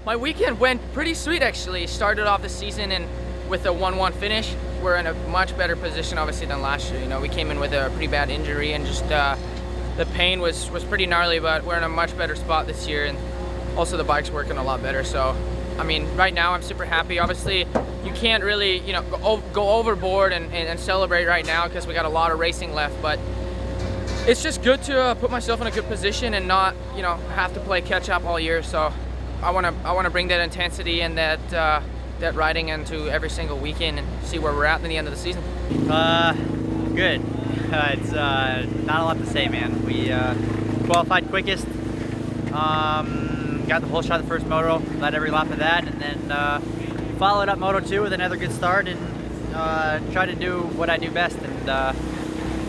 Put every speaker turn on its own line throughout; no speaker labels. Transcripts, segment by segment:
My weekend went pretty sweet actually. Started off the season and with a 1-1 finish. We're in a much better position obviously than last year. You know, we came in with a pretty bad injury and just the pain was pretty gnarly, but we're in a much better spot this year, and also the bike's working a lot better. So, I mean, right now I'm super happy. Obviously, you can't really, you know, go overboard and celebrate right now because we got a lot of racing left, but it's just good to put myself in a good position and not, you know, have to play catch up all year. So I want to bring that intensity and that riding into every single weekend and see where we're at in the end of the season.
Good. It's not a lot to say, man. We qualified quickest, got the whole shot of the first moto, led every lap of that, and then followed up Moto 2 with another good start and tried to do what I do best and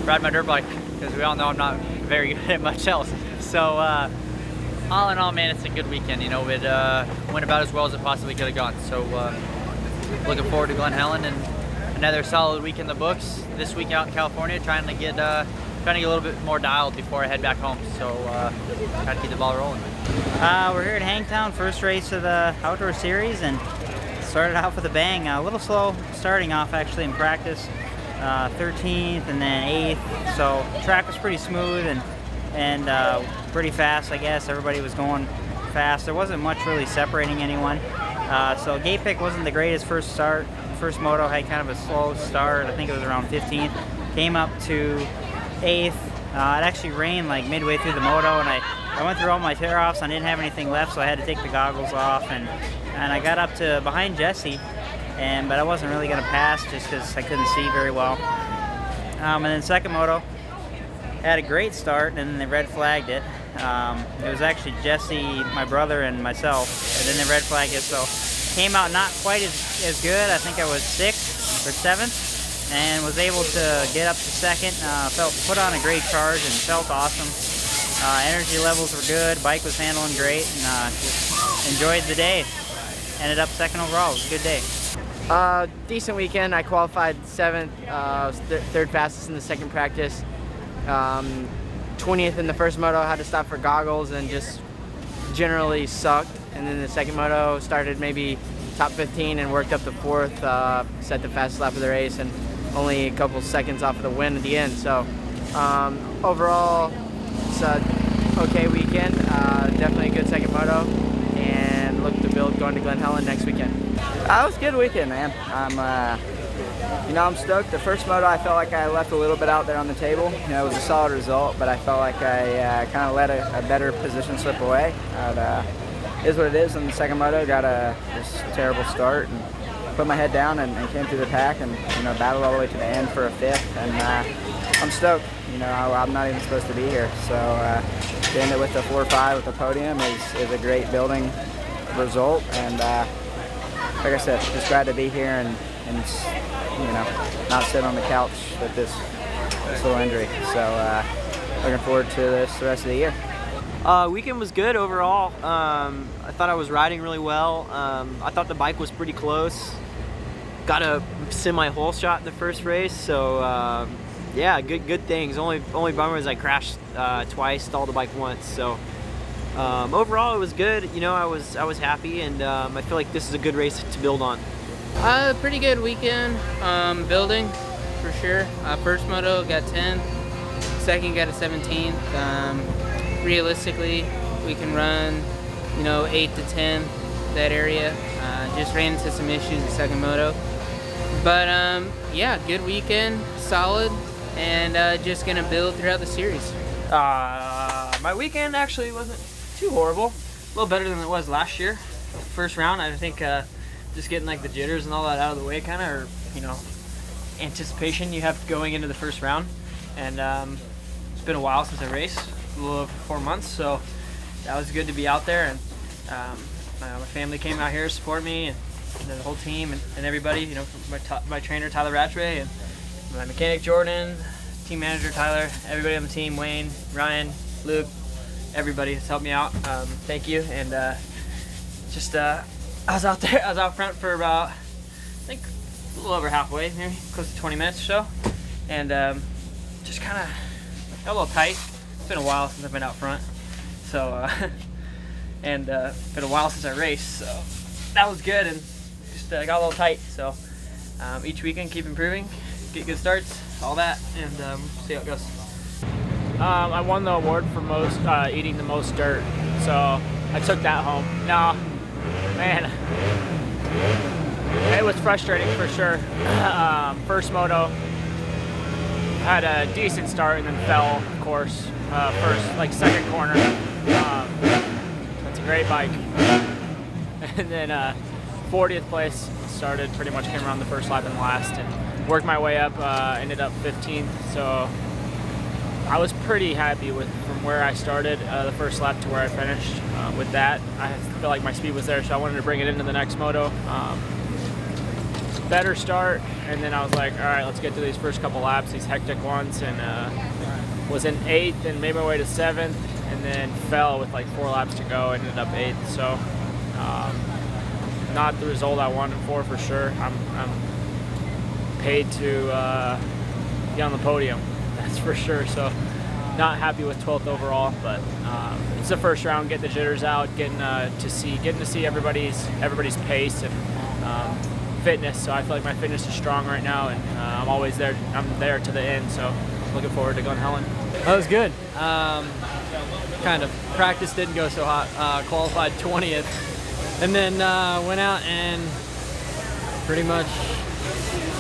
ride my dirt bike, because we all know I'm not very good at much else. So all in all, man, it's a good weekend. You know, it went about as well as it possibly could have gone. So looking forward to Glen Helen and another solid week in the books. This week out in California, trying to get a little bit more dialed before I head back home. So try to keep the ball rolling.
We're here at Hangtown, first race of the outdoor series, and started off with a bang. A little slow starting off actually in practice, 13th and then 8th. So the track was pretty smooth and pretty fast, I guess. Everybody was going fast. There wasn't much really separating anyone. So gate pick wasn't the greatest first start. First moto had kind of a slow start. I think it was around 15th. Came up to 8th. It actually rained like midway through the moto, and I went through all my tear-offs. I didn't have anything left, so I had to take the goggles off, and I got up to behind Jesse, but I wasn't really going to pass just because I couldn't see very well. And then second moto had a great start, and then they red flagged it. It was actually Jesse, my brother, and myself, and then they red flagged it. So came out not quite as good. I think I was 6th or 7th, and was able to get up to second. Put on a great charge and felt awesome. Energy levels were good. Bike was handling great, and just enjoyed the day. Ended up second overall. It was a good day.
Decent weekend. I qualified 7th, was third fastest in the second practice. 20th in the first moto, had to stop for goggles and just generally sucked. And then the second moto started maybe top 15 and worked up to 4th, set the fastest lap of the race and only a couple seconds off of the win at the end. So overall, it's a okay weekend. Definitely a good second moto, and look to build going to Glen Helen next weekend.
It was a good weekend, man. I'm stoked. The first moto, I felt like I left a little bit out there on the table. You know, it was a solid result, but I felt like I kind of let a better position slip away. Is what it is. In the second moto, got just terrible start and put my head down and came through the pack and battled all the way to the end for a 5th. And I'm stoked. I'm not even supposed to be here, so to end it with a 4-5 with the podium is a great building result. And like I said, just glad to be here and not sit on the couch with this little injury. So looking forward to this the rest of the year.
Weekend was good overall. I thought I was riding really well. I thought the bike was pretty close. Got a semi-hole shot in the first race, so yeah, good things. Only bummer is I crashed twice, stalled the bike once. So overall, it was good. I was happy, and I feel like this is a good race to build on.
Pretty good weekend. Building for sure. First moto got 10th. Second got a 17th. Realistically, we can run 8 to 10, that area. Just ran into some issues the second moto, but yeah, good weekend, solid, and just gonna build throughout the series.
My weekend actually wasn't too horrible. A little better than it was last year. First round, I think just getting like the jitters and all that out of the way, kind of, or anticipation you have going into the first round. And it's been a while since I raced, a little over 4 months, so that was good to be out there. And my family came out here to support me, and the whole team and everybody. My trainer Tyler Rattray, and my mechanic Jordan, team manager Tyler, everybody on the team, Wayne, Ryan, Luke, everybody has helped me out. Thank you. And I was out there. I was out front for about, I think, a little over halfway, maybe close to 20 minutes or so, and just kind of got a little tight. It's been a while since I've been out front, so and been a while since I raced, so that was good, and just got a little tight. So each weekend keep improving, get good starts, all that, and see how it goes.
I won the award for most eating the most dirt, so I took that home. No, man, it was frustrating for sure. First moto, had a decent start and then fell, of course. First, second corner. That's a great bike. And then 40th place, started, pretty much came around the first lap and last, and worked my way up, ended up 15th. So I was pretty happy from where I started the first lap to where I finished. With that, I feel like my speed was there, so I wanted to bring it into the next moto. Better start, and then I was like, all right, let's get to these first couple laps, these hectic ones, and was in 8th and made my way to 7th, and then fell with 4 laps to go, ended up 8th. So not the result I wanted for sure. I'm paid to be on the podium, that's for sure. So not happy with 12th overall, but it's the first round, get the jitters out, getting to see everybody's pace and fitness. So I feel like my fitness is strong right now, and I'm always there. I'm there to the end. So looking forward to Glen Helen.
That was good. Kind of practice didn't go so hot. Qualified 20th, and then went out and pretty much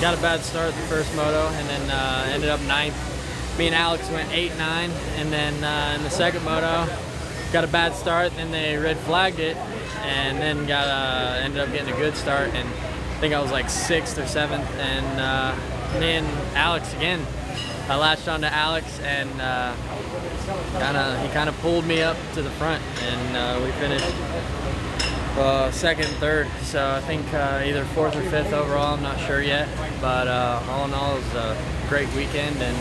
got a bad start the first moto, and then ended up 9th. Me and Alex went 8, 9, and then in the second moto got a bad start, and they red flagged it, and then ended up getting a good start, and I think I was 6th or 7th, and me and Alex again. I latched onto Alex, and he kind of pulled me up to the front, and we finished 2nd and 3rd. So I think either 4th or 5th overall, I'm not sure yet. But all in all, it was a great weekend, and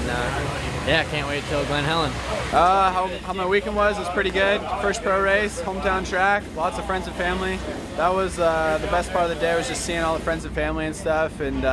yeah, can't wait till Glen Helen.
How my weekend was pretty good. First pro race, hometown track, lots of friends and family. That was the best part of the day, was just seeing all the friends and family and stuff. And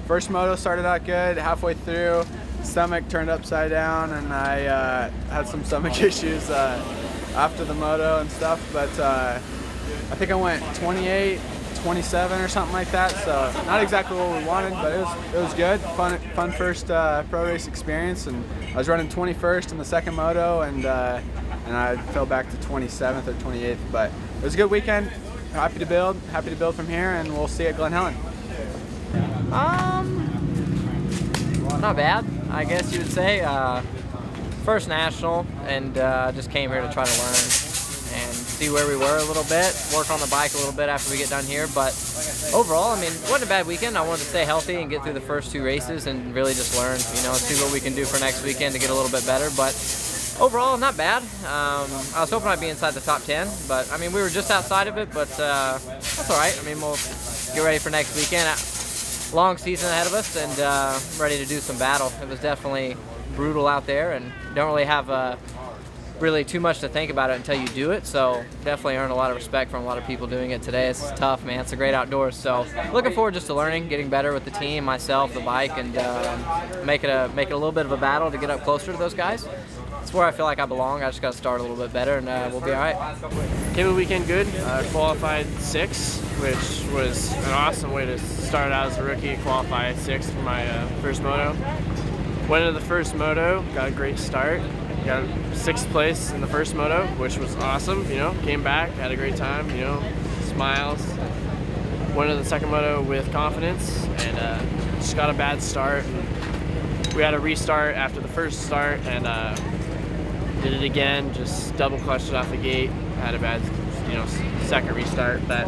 first moto started out good. Halfway through, stomach turned upside down, and I had some stomach issues after the moto and stuff. But I think I went 28, 27 or something like that. So not exactly what we wanted, but it was good. Fun first pro race experience, and I was running 21st in the second moto, and I fell back to 27th or 28th. But it was a good weekend. Happy to build from here, and we'll see you at Glen Helen.
Not bad, I guess you would say. First national, and just came here to try to learn and see where we were a little bit, work on the bike a little bit after we get done here. But overall, I mean, it wasn't a bad weekend. I wanted to stay healthy and get through the first 2 races and really just learn, see what we can do for next weekend to get a little bit better. But overall, not bad. I was hoping I'd be inside the top 10, but I mean, we were just outside of it, but that's all right. I mean, we'll get ready for next weekend. Long season ahead of us, and ready to do some battle. It was definitely brutal out there, and don't really have really too much to think about it until you do it. So definitely earned a lot of respect from a lot of people doing it today. It's tough, man. It's a great outdoors. So looking forward just to learning, getting better with the team, myself, the bike, and make it a little bit of a battle to get up closer to those guys. It's where I feel like I belong. I just got to start a little bit better, and we'll be all right.
Came the weekend good. Qualified 6th, which was an awesome way to start out as a rookie. Qualified 6th for my first moto. Went into the first moto, got a great start. Got 6th place in the first moto, which was awesome. Came back, had a great time. Smiles. Went into the second moto with confidence, and just got a bad start. We had a restart after the first start, and did it again. Just double clutched it off the gate. Had a bad, second restart, but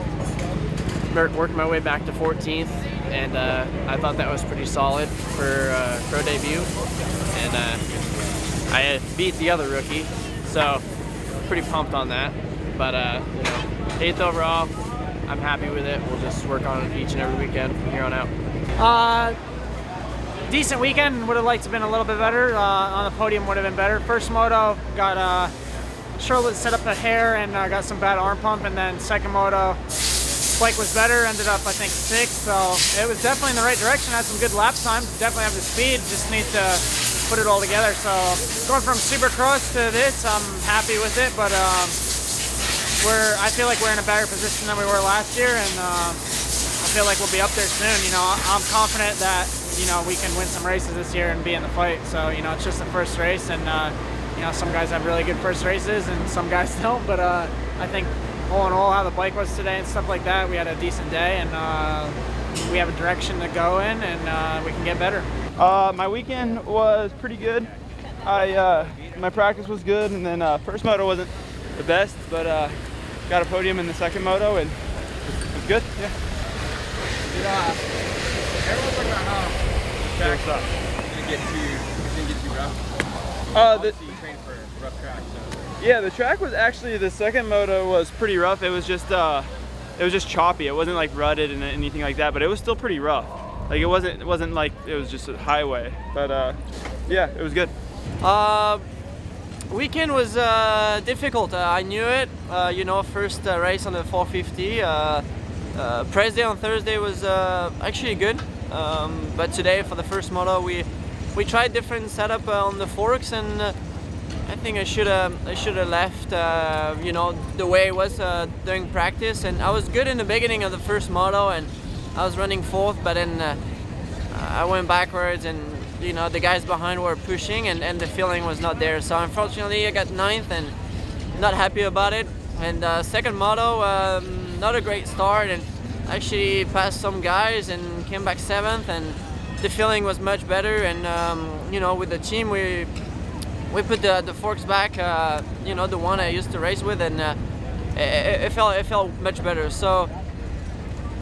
worked my way back to 14th, and I thought that was pretty solid for pro debut. And I had beat the other rookie, so pretty pumped on that. But 8th overall, I'm happy with it. We'll just work on it each and every weekend from here on out.
Decent weekend. Would have liked to have been a little bit better. On the podium would have been better. First moto got Charlotte set up a hair and got some bad arm pump, and then second moto bike was better. Ended up I think 6th, so it was definitely in the right direction. Had some good lap times. Definitely have the speed. Just need to put it all together. So going from Supercross to this, I'm happy with it, but I feel like we're in a better position than we were last year, and I feel like we'll be up there soon. I'm confident that we can win some races this year and be in the fight. So it's just the first race, and some guys have really good first races and some guys don't. But I think all in all, how the bike was today and stuff like that, we had a decent day, and we have a direction to go in, and we can get better.
My weekend was pretty good. My practice was good, and then first moto wasn't the best, but got a podium in the second moto, and it was good. Yeah.
Everyone's talking about how track didn't get too rough. Obviously, you trained for a rough track, so.
Yeah, the track was actually, the second moto was pretty rough. It was just choppy. It wasn't like rutted and anything like that, but it was still pretty rough. Like it wasn't like it was just a highway, but yeah, it was good.
Weekend was difficult. I knew it. First race on the 450. Press day on Thursday was actually good, but today for the first moto we tried different setup on the forks, and I think I should have left the way it was during practice. And I was good in the beginning of the first moto, and I was running fourth, but then I went backwards, and the guys behind were pushing, and the feeling was not there. So unfortunately I got ninth, and not happy about it. And second moto, not a great start, and actually passed some guys and came back seventh, and the feeling was much better. And with the team we put the forks back, the one I used to race with, and it felt much better. So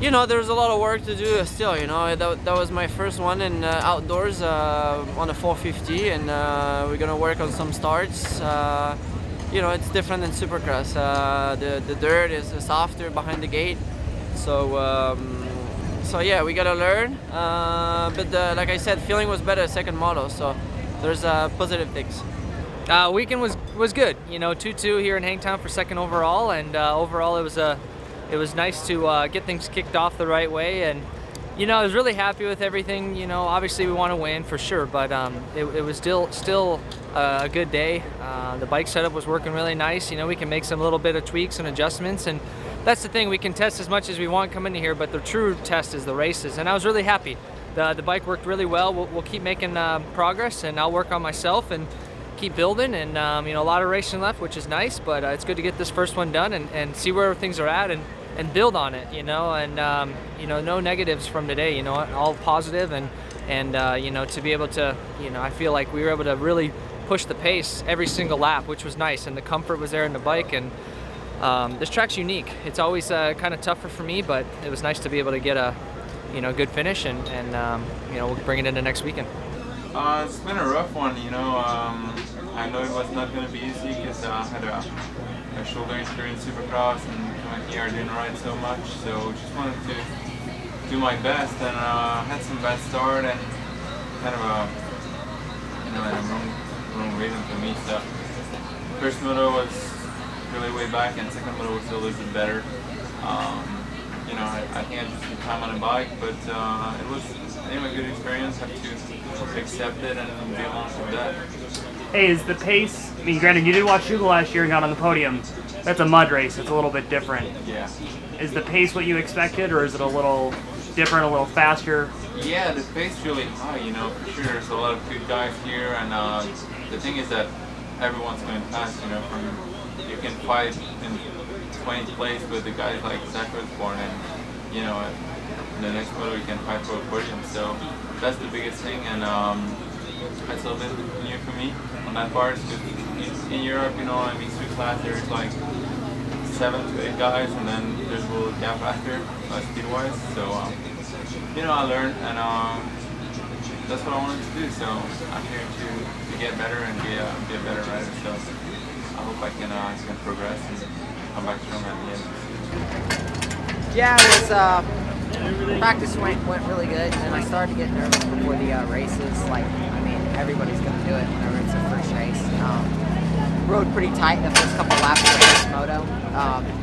there's a lot of work to do still. That was my first one in outdoors on a 450, and we're gonna work on some starts. It's different than Supercross. The dirt is softer behind the gate, so yeah, we gotta learn. But like I said, feeling was better second moto, so there's positive things.
Weekend was good. 2-2 here in Hangtown for second overall, and overall it was nice to get things kicked off the right way, and I was really happy with everything. Obviously we want to win for sure, but it was still a good day. The bike setup was working really nice. We can make some little bit of tweaks and adjustments, and that's the thing. We can test as much as we want coming in here, but the true test is the races, and I was really happy. The bike worked really well. We'll keep making progress, and I'll work on myself and keep building, and a lot of racing left, which is nice, but it's good to get this first one done and see where things are at, and build on it, and no negatives from today, all positive, and to be able to, I feel like we were able to really push the pace every single lap, which was nice, and the comfort was there in the bike, and this track's unique. It's always kind of tougher for me, but it was nice to be able to get a good finish, and we'll bring it into next weekend.
It's been a rough one, I know it was not going to be easy because I had a shoulder injury in Supercross, and coming here I didn't ride so much, so just wanted to do my best, and had some bad start and kind of a wrong reason for me. So first moto was really way back, and second moto was a little bit better. I think I just did time on a bike, but it was anyway a good experience. Have to accept it and be along with that.
Hey, is the pace, granted you did watch Hugo last year and got on the podium. That's a mud race, it's a little bit different.
Yeah.
Is the pace what you expected, or is it a little different, a little faster?
Yeah, the pace is really high, for sure. There's a lot of good guys here, and the thing is that everyone's going fast, you can fight in 20th place with the guys like Zach Osborne, and in the next moto you can fight for a podium. So that's the biggest thing, and it's a little bit new for me on that part, because in Europe, in mixed class, there's like 7 to 8 guys, and then there's a little gap after, speed-wise. So, I learned, and that's what I wanted to do. So I'm here to get better and be a better rider. So I hope I can progress and come back strong at the end.
Yeah, it was practice went really good, and I started to get nervous before the races. Everybody's going to do it whenever it's the first race. Rode pretty tight the first couple laps of the first moto,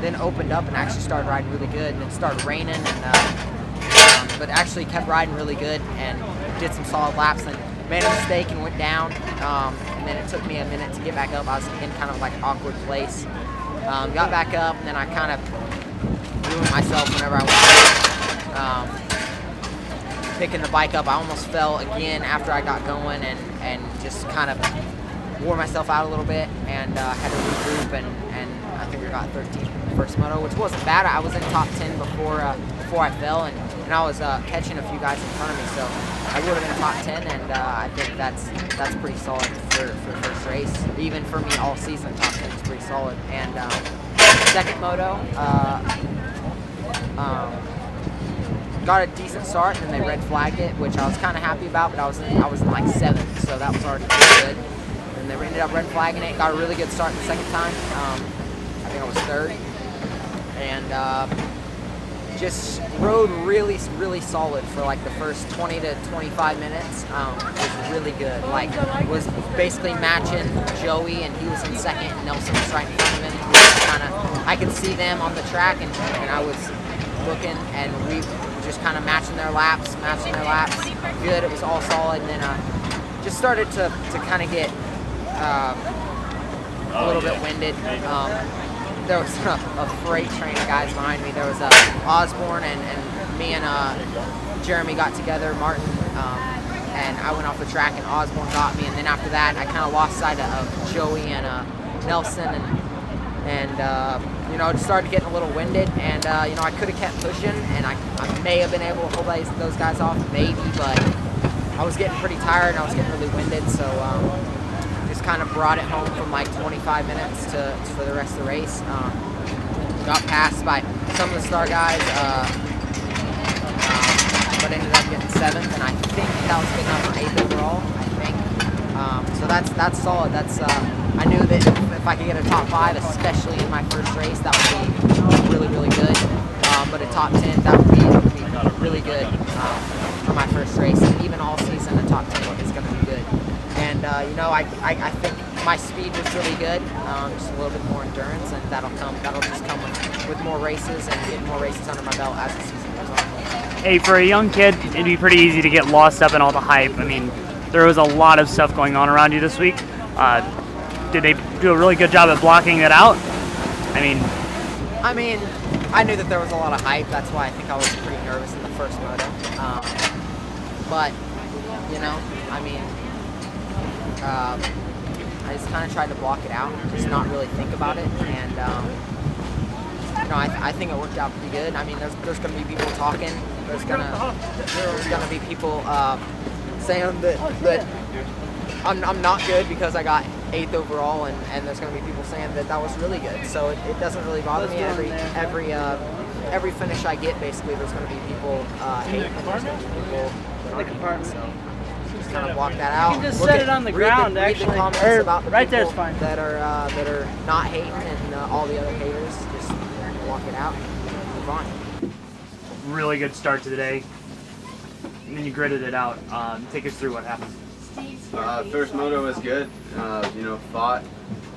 then opened up and actually started riding really good, and it started raining, and but actually kept riding really good and did some solid laps, and made a mistake and went down, and then it took me a minute to get back up. I was in kind of like an awkward place, Got back up, and then I kind of ruined myself whenever I was picking the bike up. I almost fell again after I got going, and just kind of wore myself out a little bit, and had to regroup, and I think I got 13th in the first moto, which wasn't bad. I was in top 10 before I fell, and I was catching a few guys in front of me, so I would have been top 10, and I think that's pretty solid for the first race. Even for me, all season, top 10 is pretty solid. And second moto, got a decent start, and then they red flagged it, which I was kind of happy about, but I was in like 7th, so that was already pretty good. And they ended up red flagging it. Got a really good start the second time. I think I was 3rd, and just rode really solid for like the first 20 to 25 minutes. Was really good. Like, was basically matching Joey, and he was in second, and Nelson was right in front of him. I could see them on the track, and I was looking, and we were just kind of matching their laps. Good. It was all solid, and then just started to kind of get a little bit winded. There was a freight train of guys behind me. There was Osborne, and me and Jeremy got together, Martin, and I went off the track, and Osborne got me, and then after that I kind of lost sight of Joey and Nelson, and you know, it started getting a little winded, and you know, I could have kept pushing, and I may have been able to hold those guys off, maybe, but I was getting pretty tired, and I was getting really winded, so just kind of brought it home from like 25 minutes for the rest of the race. Got passed by some of the star guys, but ended up getting 7th, and I think that was good enough for 8th overall, I think. So that's solid. That's I knew that if I could get a top 5, especially in my first race, that would be really good. But a top 10, that would be really good for my first race, and even all season, a top 10 is going to be good. And you know, I think my speed was really good, just a little bit more endurance, and that'll just come with more races and getting more races under my belt as the season goes on.
Hey, for a young kid, it'd be pretty easy to get lost up in all the hype. I mean, there was a lot of stuff going on around you this week. Did they do a really good job at blocking it out? I mean,
I knew that there was a lot of hype. That's why I think I was pretty nervous in the first moto. But you know, I mean, I just kind of tried to block it out, just not really think about it, and you know, I think it worked out pretty good. I mean, there's going to be people talking. There's gonna be people saying that I'm not good because I got 8th overall, and there's going to be people saying that was really good. So it doesn't really bother me. Every finish I get, basically, there's going to be people hating, and there's going to be people that aren't. So just kind of block that out.
You can just set it on the ground,
read
actually.
the comments about the
right
people
there's fine.
that are not hating, and all the other haters. Just block it out and move on.
really good start to the day, and then you gritted it out. Take us through what happened.
First moto was good. You know, fought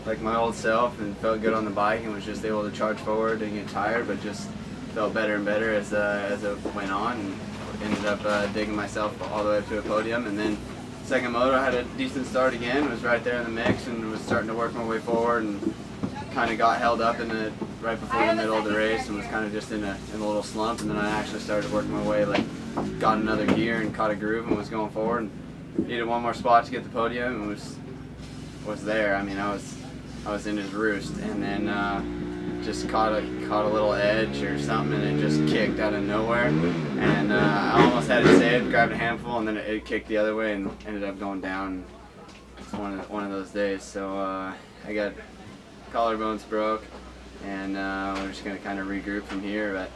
like my old self and felt good on the bike and was just able to charge forward. Didn't get tired, but just felt better and better as it went on, and ended up digging myself all the way up to a podium. And then second moto, I had a decent start again. Was right there in the mix and was starting to work my way forward, and kind of got held up in the right before the middle of the race and was kind of just in a little slump. And then I actually started working my way, like got another gear and caught a groove and was going forward. And needed one more spot to get the podium and was there. I mean, I was in his roost, and then just caught a little edge or something, and it just kicked out of nowhere. And I almost had it saved, grabbed a handful, and then it kicked the other way and ended up going down. It's one of those days. So I got collarbones broke, and we're just gonna kind of regroup from here. But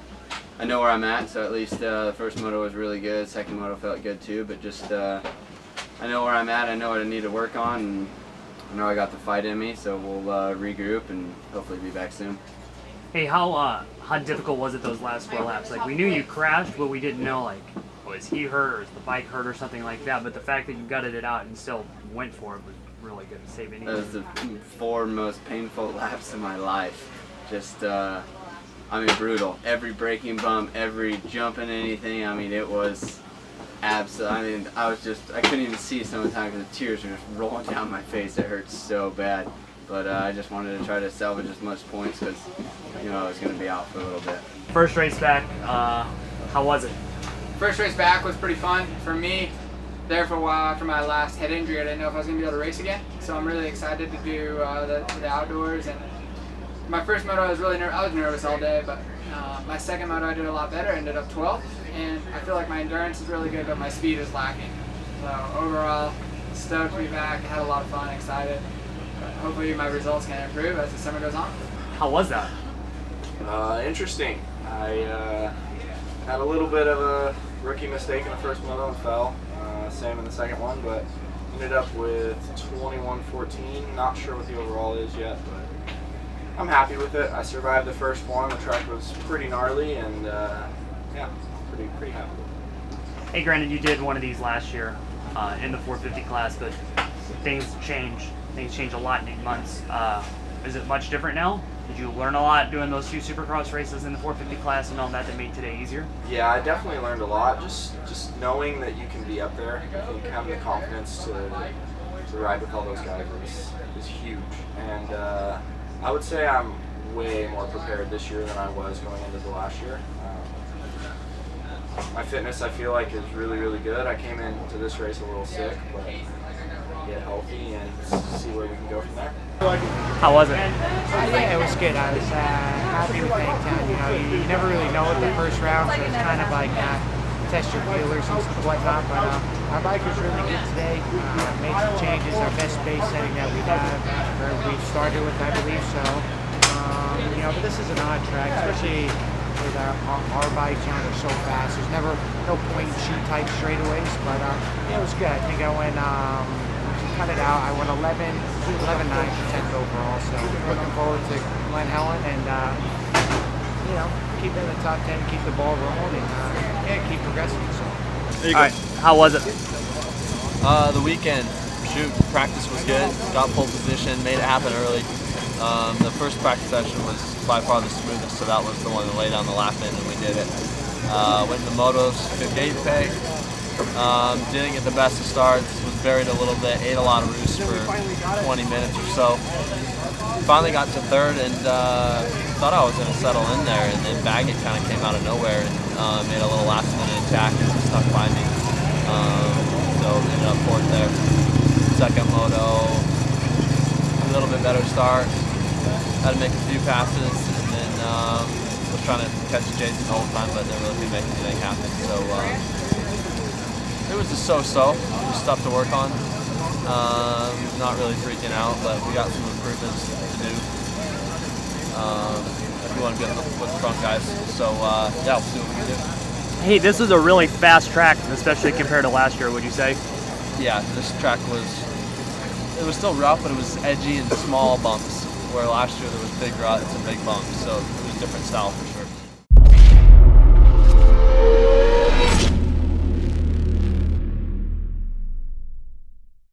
I know where I'm at, so at least the first moto was really good. Second moto felt good too, but just I know where I'm at. I know what I need to work on, and I know I got the fight in me. So we'll regroup and hopefully be back soon.
Hey, how difficult was it those last 4 laps? Like, we knew you crashed, but we didn't know, like, was he hurt or is the bike hurt or something like that. But the fact that you gutted it out and still went for it was really good to save anything.
That was the 4 most painful laps of my life. Just, I mean, brutal. Every braking bump, every jumping anything. I mean, it was absolutely. I mean, I couldn't even see some of the time because the tears were just rolling down my face. It hurt so bad. but I just wanted to try to salvage as much points because you know I was going to be out for a little bit.
First race back, how was it?
First race back was pretty fun for me. There for a while after my last head injury, I didn't know if I was going to be able to race again. So I'm really excited to do the outdoors. And my first moto, I was nervous all day, but my second moto I did a lot better. I ended up 12th, and I feel like my endurance is really good, but my speed is lacking. So overall, stoked to be back. I had a lot of fun, excited. But hopefully my results can improve as the summer goes on.
How was that?
Interesting. I had a little bit of a rookie mistake in the first moto and fell. Same in the second one, but ended up with 21:14. Not sure what the overall is yet, but I'm happy with it. I survived the first one. The track was pretty gnarly, and yeah, pretty happy with it.
Hey, granted, you did one of these last year in the 450 class, but things change. Things change a lot in 8 months. Is it much different now? Did you learn a lot doing those 2 Supercross races in the 450 class and all that made today easier?
Yeah, I definitely learned a lot. Just knowing that you can be up there, I think having the confidence to ride with all those guys is huge. And I would say I'm way more prepared this year than I was going into the last year. My fitness, I feel like, is really good. I came into this race a little sick, but get healthy and see where we can go from there.
How was it?
Yeah, it was good. I was happy with Hangtown. You know, you never really know at the first round, so it's kind of like test your feelers and whatnot. But our bike was really good today. Made some changes. Our best base setting that we have, where we started with, I believe so. You know, but this is an odd track, especially with our bikes. You know, they're so fast. There's never no point in shoot type straightaways, but yeah, it was good. I think I went. Cut it out. I went 11, 9, 10th overall. So looking forward to Glen Helen and you know, keep in the top 10, keep the ball rolling, and yeah, keep progressing. So.
All right, how was it?
The weekend, practice was good. Got pole position, made it happen early. The first practice session was by far the smoothest, so that was the one that laid down the lap in, and we did it. Went to the motos, 58 peg. Didn't get the best of starts, was buried a little bit, ate a lot of roost for 20 minutes or so. Finally got to third and thought I was going to settle in there, and then Baggett kind of came out of nowhere and made a little last minute attack and stuck by me. So ended up fourth there. Second moto, a little bit better start. Had to make a few passes and then was trying to catch Jason the whole time, but never really could make anything happen. So it was just so-so, just stuff to work on. Not really freaking out, but we got some improvements to do. If we want to get with the front guys. So yeah, we'll see what we can do.
Hey, this is a really fast track, especially compared to last year, would you say?
Yeah, this track was still rough, but it was edgy and small bumps, where last year there was big ruts and big bumps, so it was a different style for sure.